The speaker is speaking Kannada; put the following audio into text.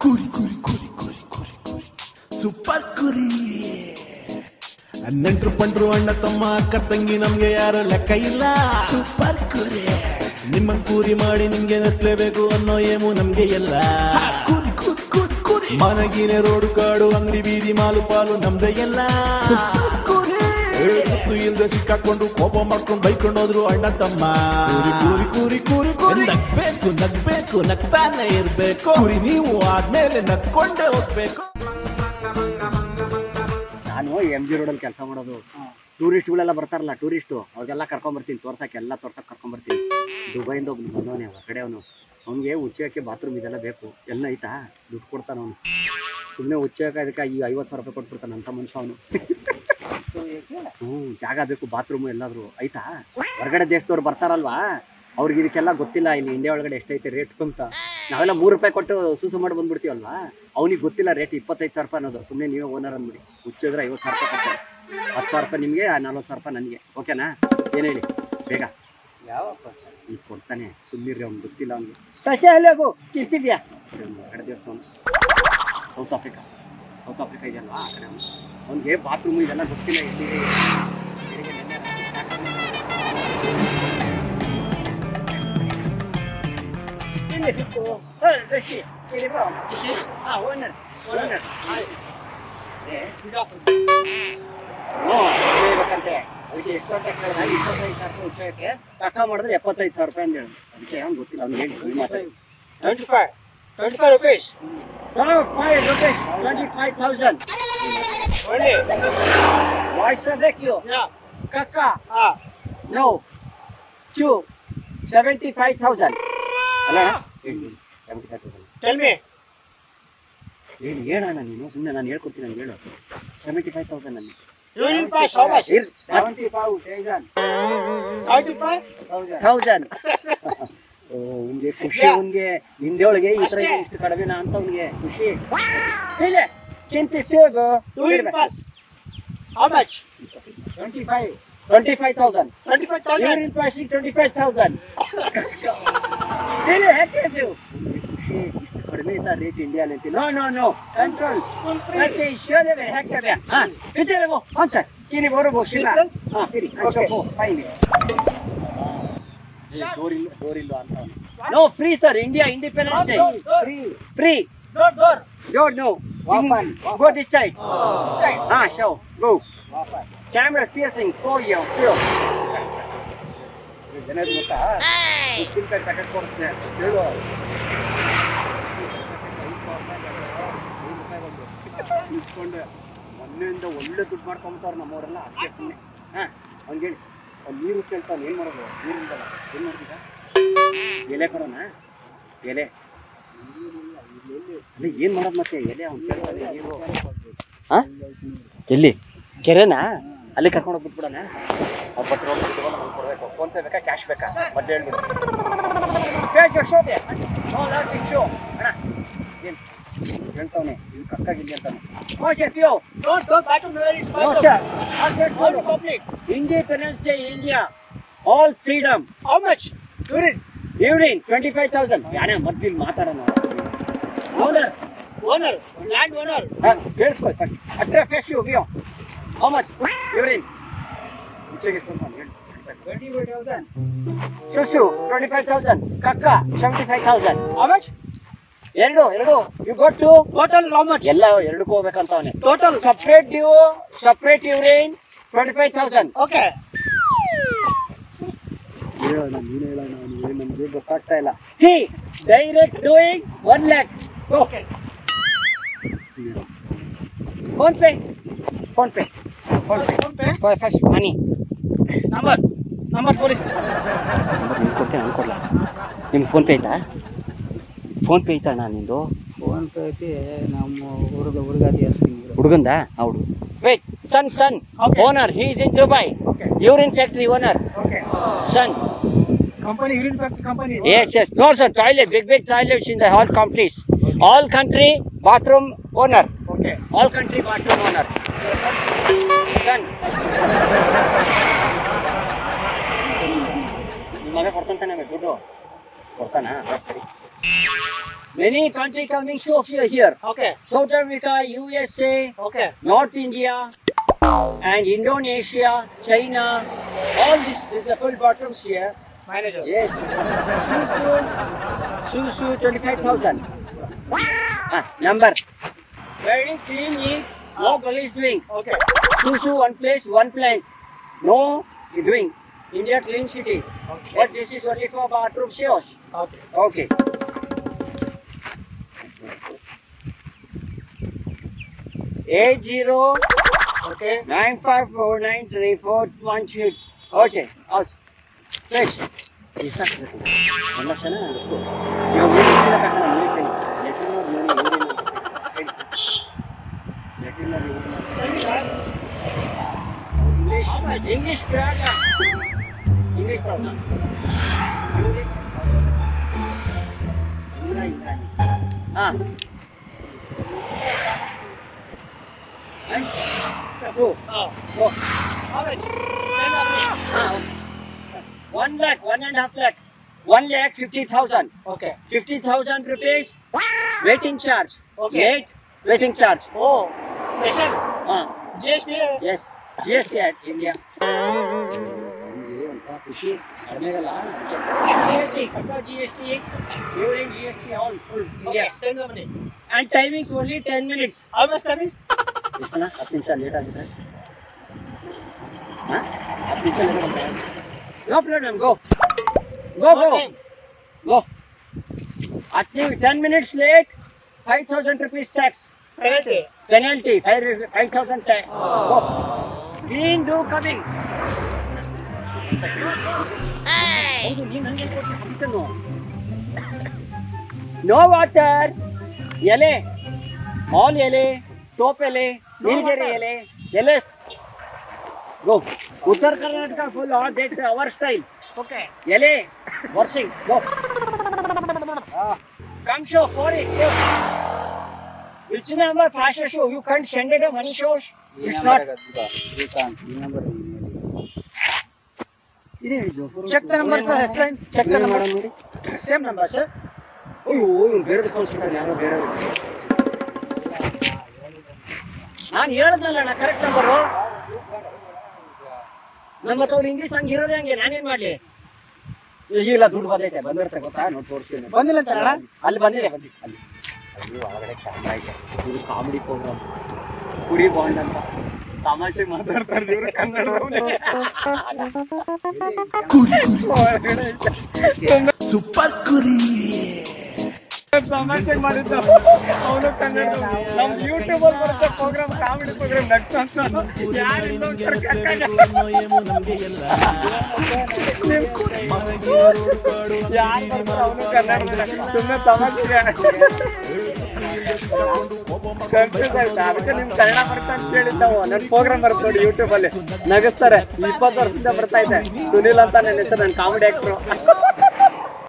ಕುರಿ ಕುರಿ ಕುರಿ ಕುರಿ ಕುರಿ ಕುರಿ ಸೂಪರ್ ಕುರಿ. ನೆಂಟ್ರು ಪಂಟ್ರು ಅಣ್ಣ ತಮ್ಮ ಅಕ್ಕ ತಂಗಿ ನಮ್ಗೆ ಯಾರು ಲೆಕ್ಕ ಇಲ್ಲ. ಸೂಪರ್ ಕುರಿ. ನಿಮ್ಮ ಕೂರಿ ಮಾಡಿ ನಿಮ್ಗೆ ನಸ್ಲೇಬೇಕು ಅನ್ನೋ ಏಮು ನಮ್ಗೆ ಎಲ್ಲ. ಕುರಿ ಕುರಿ ಕುರಿ ಕುರಿ. ಮನಗಿನ ರೋಡು ಕಾಡು ಅಂಗಡಿ ಬೀದಿ ಮಾಲು ಪಾಲು ನಮ್ದೆ ಎಲ್ಲ. ಗೊತ್ತು ಇಲ್ದೆ ಸಿಕ್ಕಾಕೊಂಡು ಕೋಪ ಮಾಡ್ಕೊಂಡು ಬೈಕೊಂಡು ಹೋದ್ರು ಅಣ್ಣ ತಮ್ಮ. ಕೂರಿ ಕೂರಿ ಕೂರಿ ಕೂರಿ ನಗ್ಬೇಕು ನಗ್ಬೇಕು ನಗ್ತಾನೆ ಇರ್ಬೇಕು. ಕುರಿ ನೀವು ಆದ್ಮೇಲೆ ನಗ್ಕೊಂಡೇ ಹೋಗ್ಬೇಕು. ನಾನು MG ರೋಡಲ್ಲಿ ಕೆಲಸ ಮಾಡೋದು. ಟೂರಿಸ್ಟ್ಗಳೆಲ್ಲ ಬರ್ತಾರಲ್ಲ, ಟೂರಿಸ್ಟು ಅವ್ರಿಗೆಲ್ಲ ಕರ್ಕೊಂಬರ್ತೀನಿ, ಎಲ್ಲ ತೋರ್ಸಕ್ಕೆ ಕರ್ಕೊಂಬರ್ತೀನಿ. ದುಬೈಯಿಂದ ಒಬ್ಬನು ಬಂದವನೇ, ಹೊರಗಡೆ ಅವನು. ಅವ್ನಿಗೆ ಉಚ್ಚಕ್ಕೆ ಬಾತ್ರೂಮ್ ಇದೆಲ್ಲ ಬೇಕು. ಎಲ್ಲ ಐತಾ, ದುಡ್ಡು ಕೊಡ್ತಾನೆ ಅವನು. ಸುಮ್ಮನೆ ಉಚ್ಚಕ್ಕೆ ಅದಕ್ಕೆ ಈ 50,000 ರೂಪಾಯಿ ಕೊಟ್ಬಿಡ್ತಾನೆ ಅಂತ ಮನುಷ್ಯ ಅವನು. ಜಾಗ ಬೇಕು, ಬಾತ್ರೂಮು ಎಲ್ಲಾದ್ರು ಐತಾ. ಹೊರಗಡೆ ದೇಶದವ್ರು ಬರ್ತಾರಲ್ವಾ, ಅವ್ರಿಗೆ ಇದಕ್ಕೆಲ್ಲ ಗೊತ್ತಿಲ್ಲ ಇಲ್ಲಿ ಇಂಡಿಯಾ ಒಳಗಡೆ ಎಷ್ಟೈತೆ ರೇಟ್ ಅಂತ. ನಾವೆಲ್ಲ 3 ರೂಪಾಯಿ ಕೊಟ್ಟು ಸೂಸು ಮಾಡಿ ಬಂದ್ಬಿಡ್ತೀವಲ್ವಾ, ಅವ್ನಿಗೆ ಗೊತ್ತಿಲ್ಲ ರೇಟ್ 25,000 ರೂಪಾಯಿ ಅನ್ನೋದು. ಸುಮ್ಮನೆ ನೀವೇ ಓನರ್ ಅಂದ್ಬಿಡಿ. ಹುಚ್ಚಿದ್ರೆ 50,000 ರೂಪಾಯಿ ಕೊಡ್ತಾರೆ. 10,000 ರೂಪಾಯಿ ನಿಮಗೆ, 40,000 ರೂಪಾಯಿ ನನಗೆ. ಓಕೆನಾ? ಏನು ಹೇಳಿ ಬೇಗ. ಯಾವಪ್ಪ ಈಗ ಕೊಡ್ತಾನೆ, ಸುಮ್ಮನಿರ್ರಿ. ಅವ್ನು ಗೊತ್ತಿಲ್ಲ ಅವ್ನಿಗೆ. ಕಷಾಯಲ್ಲಗು ತಿಳ್ಸಿದ್ಯಾ? ಹೊರಗಡೆ ದೇವಸ್ಥಾನ, ಸೌತ್ ಆಫ್ರಿಕಾ ಇದೆಯಲ್ವಾ, ಆ ಕಡೆ ಅವ್ನಿಗೆ ಬಾತ್ರೂಮು ಇದೆಲ್ಲ ಗೊತ್ತಿಲ್ಲ. ಎಲ್ಲಿಗೆ ಬೇಕಂತೆ. ಅದಕ್ಕೆ ಎಷ್ಟು ಅಂತ ಕೇಳಿದಾಗ 25,000 ರೂಪಾಯಿ ಉಚ್ಚಯಕ್ಕೆ ಕಕ್ಕ ಮಾಡಿದ್ರೆ 75,000 ರೂಪಾಯಿ ಅಂತ ಹೇಳಿ. ಅದಕ್ಕೆ ಅವ್ನು ಗೊತ್ತಿಲ್ಲ. ಅವ್ನು ಹೇಳಿ 25 rupees. 25,000. Only. What's the ratio? Yeah. Kaka. No. 2. 75,000. Hello? 75,000. Tell me. ಹೇಳಣ್ಣ ನೀನು, ಸುಮ್ಮನೆ ನಾನು ಹೇಳ್ಕೊಡ್ತೀನಿ. ನಾನು ಹೇಳು. 75,000 ಅಲ್ಲಿ. Urine pass how much? 75,000. 75,000. ಅವ್ನಿಗೆ ಖುಷಿ. ಅವ್ನಿಗೆ ಇಂಡಿಯಾ ಒಳಗೆ ಈ ತರ ಇಷ್ಟು ಕಡಿಮೆನಾ ಅಂತ ಅವ್ನಿಗೆ ಖುಷಿ. How much? 25,000. 25,000. ಕಡಿಮೆ ಇಲ್ಲ ರೇಟ್ ಇಂಡಿಯಾಲಿ ಅಂತ. No control. ಡೋರಿಲ್ಲ ಅಂತ. No free sir, India independence day. Free. Don't know. Go this side. Show. Go. Camera facing for you. Show. ಜನರು ಗೊತ್ತಾ? ರೂಪಾಯಿ ಪ್ಯಾಕೆಟ್ ಕೊಡ್ತೇನೆ ಹೇಳು. ಇಸ್ಕೊಂಡು ಮೊನ್ನೆಯಿಂದ ಒಳ್ಳೆ ದುಡ್ಡು ಮಾಡ್ಕೊಂಬತ್ತವ್ರು ನಮ್ಮವರೆಲ್ಲ. ಅದಕ್ಕೆ ಸುಮ್ಮನೆ ಅವ್ನಿಗೆ ಹೇಳಿ. ಅವ್ನು ನೀರು ಕೇಳ್ತಾನೆ. ಏನು ಮಾಡೋದು? ನೀರಿಂದಲ್ಲ ಏನು ಮಾಡ್ತಿದ್ದ? ಎಲೆ ಕೊಡೋಣ. ಎಲೆ ಅಲ್ಲ, ಏನು ಮಾಡೋದು ಮತ್ತೆ? ಎಲೆ ಅವ್ನು ಕೇಳ್ತಾನೆ. ನೀರು ಎಲ್ಲಿ? ಕೆರೆನಾ? ಅಲ್ಲಿ ಕರ್ಕೊಂಡು ಹೋಗ್ಬಿಟ್ಬಿಡೋಣ. ಅವ್ರು ಬಟ್ಟೆ ರೋಡ್ ಕೊಡಬೇಕು. ಫೋನ್ ಪೇ ಬೇಕಾ, ಕ್ಯಾಶ್ ಬೇಕಾ? ಮತ್ತೆ ಹೇಳ್ಬಿಟ್ಟು ಅಣ್ಣ ಏನು ಹೇಳ್ತಾವನೆ? ಇದು ಕಕ್ಕಾಗಿಲ್ಲಿ ಅಂತಾನೆ. Independence Day, India, all freedom. How much? Urine 25,000. ಯಾರೇ ಮರ್ತಿಲ್ ಮಾತಾಡೋಣ. Owner, land owner. ಕೇಳಿಸ್ಕೊ. ಅಟ್ರಾ ಫೇಸ್ ಯು ಗಿಯೋ. How much? Urine. ಇಚ್ಚೆಗೆ ಸ್ವಲ್ಪ ಹೇಳಿ. 25,000. Susu 25,000. Kakka 75,000. How much? ಎರಡು. You got to total how much? ಎಲ್ಲ ಎರಡಕ್ಕೂ ಹೋಗ್ಬೇಕಂತ ಅವನೇ. Total separate due, separate urine 25,000. Okay. ಹೇಳೋಣ, ನೀನು ಹೇಳೋಣ. ನಮ್ಗೆ ಗೊತ್ತಾಗ್ತಾ ಇಲ್ಲ. See, direct doing 1 lakh. Okay. Phone pay. First money. Number police. ಕೊಡ್ತೇನೆ ಅನ್ಕೊಡ್ಲ. ನಿಮ್ಗೆ ಫೋನ್ ಪೇ ಐತಾ? ಫೋನ್ ಪೇ ಐತಣ್ಣ ನಿಂದು? ಫೋನ್ ಪೇ ಐತಿ. ನಮ್ಮ ಹುಡುಗಾದಿ ಹುಡುಗಂದ? ಹುಡುಗ. Wait, son. Okay. Owner, he is in Dubai. Okay. Urine factory owner. Okay. Son. Company, urine factory company. Yes. No sir, toilet, big toilets in the all companies. Okay. All country bathroom owner. Okay. All country bathroom owner. Son. ಕೊಡ್ತಾನಾ ಸರಿ. Many countries coming show here. Okay. South Africa, USA, Okay. North India, and Indonesia, China. All this is the full bottoms here. Manager. Yes. Susu 25,000. Number. Very clean, neat. No police doing. Okay. Susu one place, one plant. No doing. India clean city. Okay. But this is only for bathroom shows. Okay. Okay. Eight zero Okay. 9549341 Okay. Us. Fresh. ಎಷ್ಟು ಒಂದು ಲಕ್ಷನಾ ಎಷ್ಟು ಇವಾಗ English grammar. English problem. Go. Oh. Go. How much? Send on me. 1 lakh, 1.5 lakh. 1 lakh 50,000. Okay. 50,000 rupees. Waiting charge. Okay. Late waiting charge. Oh, special. GST. Yes. GST at India. ಖುಷಿ ಕಡಿಮೆಗಲ್ಲ GST, Kakka GST, during GST all full India. Okay. Send the money. And timings only 10 minutes. How much time is? ಎಷ್ಟನ 10 ನಿಮಿಷ ಲೇಟ್ ಆಗಿದೆ 10 ನಿಮಿಷ ಲೇಟ್ ಆಗಿದೆ no problem go go 10 minutes late 5,000 rupees tax penalty 5,000 tax go clean do coming ಹೌದು ನೀನು ಹಂಗೆ ಕೊಟ್ಟು ಫಂಕ್ಷನ್ ನೋ ವಾಟರ್ ಎಲೆ ಆಲ್ ಎಲೆ ತೋಪ್ ಎಲೆ ನೀಲಗಿರಿ ಎಲೆ ಎಲೆಸ್ go Uttara Karnataka full that our style Okay. ಎಲೆ ವರ್ಷಿಂಗ್ go come show for it which number fashion show you can't send it a money show it's not Check the number, sir. Explain. Check the number. Same number, sir. ಅಯ್ಯೋ ಇವ್ನು ಬೇರೆ ಕಳ್ಸ್ಬಿಟ್ಟಾರೆ ಯಾರೋ ಬೇರೆ ನಾನು ಹೇಳ್ದಲ್ಲ ಕರೆಕ್ಟ್ ನಂಬರು ನಮ್ಮ ಅವ್ರು ಇಂಗ್ಲೀಷ್ ಹಂಗೆ ಇರೋದೇ ಹಂಗೆ ನಾನೇನ್ ಮಾಡ್ಲಿ ಈಗಿಲ್ಲ ದುಡ್ಡು ಬಂದೈತೆ ಬಂದಿರುತ್ತೆ ಗೊತ್ತಾ ನೋಡಿ ತೋರಿಸ್ತೀನಿ ಬಂದಿಲ್ಲ ಅಂತ ಅಣ್ಣ? ಅಲ್ಲಿ ಬಂದಿದೆ ಅಲ್ಲಿ ಒಳಗಡೆ ಕ್ಯಾಮ್ರಾ ಐತೆ ಇದು ಕಾಮಿಡಿ ಪ್ರೋಗ್ರಾಮ್ ಕುಡಿ ಬಾಂಡ್ ಅಂತ ತಮಾಷೆ ಮಾತಾಡ್ತಾರೆ ಇವರು ಸೂಪರ್ ಕುರಿ ತಮಾಷೆ ಮಾಡಿದ್ದ ಅವನು ಕನ್ನಡ ನಮ್ ಯೂಟ್ಯೂಬ್ ಅಲ್ಲಿ ಬರುತ್ತೆ ಪ್ರೋಗ್ರಾಮ್ ಕಾಮಿಡಿ ಪ್ರೋಗ್ರಾಮ್ ನಗ್ಸ ಅಂತ ಏನು ನಮ್ಗೆ ಎಲ್ಲ ಅವನು ಕನ್ನಡ ಸುಮ್ಮನೆ ತಮಾಷೆ ಕನ್ಫ್ಯೂಸ್ ಆಯ್ತಾ ಅದಕ್ಕೆ ನಿಮ್ ಕನ್ನಡ ಬರುತ್ತೆ ಅಂತ ಹೇಳಿದ್ದಾವು ನನ್ ಪ್ರೋಗ್ರಾಮ್ ಬರುತ್ತೆ ನೋಡಿ ಯೂಟ್ಯೂಬ್ ಅಲ್ಲಿ ನಗಿಸ್ತಾರೆ 20 ವರ್ಷದಿಂದ ಬರ್ತಾ ಇದೆ ಸುನಿಲ್ ಅಂತ ನನ್ನ ಹೆಸರು ನನ್ನ ಕಾಮಿಡಿ ಆಕ್ಟ್ರು